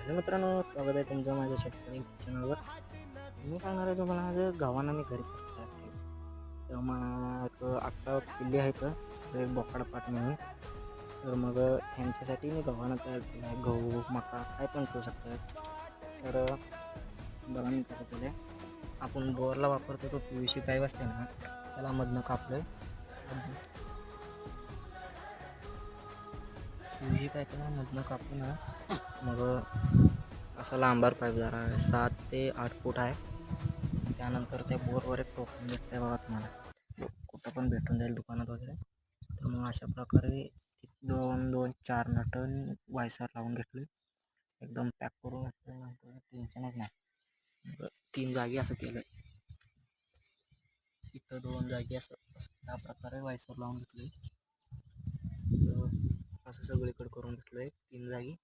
Hello मित्रांनो, स्वागत आहे तुमचं माझ्या शेतकरी चॅनलवर. मी सांगणार आहे तुम्हाला आज गव्हाणं मी घरी कसं तयार केलं. तर मग एक 11 पिल्ली आहेत सगळे बोकाड पाट म्हणून. तर मग ह्यांच्यासाठी मी गव्हाणं तयार केलं आहे. गहू मका काय पण ठेवू शकतात. तर बघा मी कसं केलं आहे. आपण बोरला वापरतो तो PVC पाईप असते ना, त्याला मधनं कापलं आहे. PVC पाईपला मधनं कापून ना मग असा लांबार पाईप जरा 7 ते 8 फूट आहे. त्यानंतर त्या बोरवर एक टोपण भेटतं आहे बघा तुम्हाला, कुठं पण भेटून जाईल दुकानात वगैरे. तर मग अशा प्रकारे 2-4 नटन वायसर लावून घेतले, एकदम पॅक करून टेन्शनच नाही. मग 3 जागी असं केलं, इथं 2 जागी असं त्या प्रकारे वायसर लावून घेतले. असं सगळीकडे करून घेतलं आहे 3 जागी.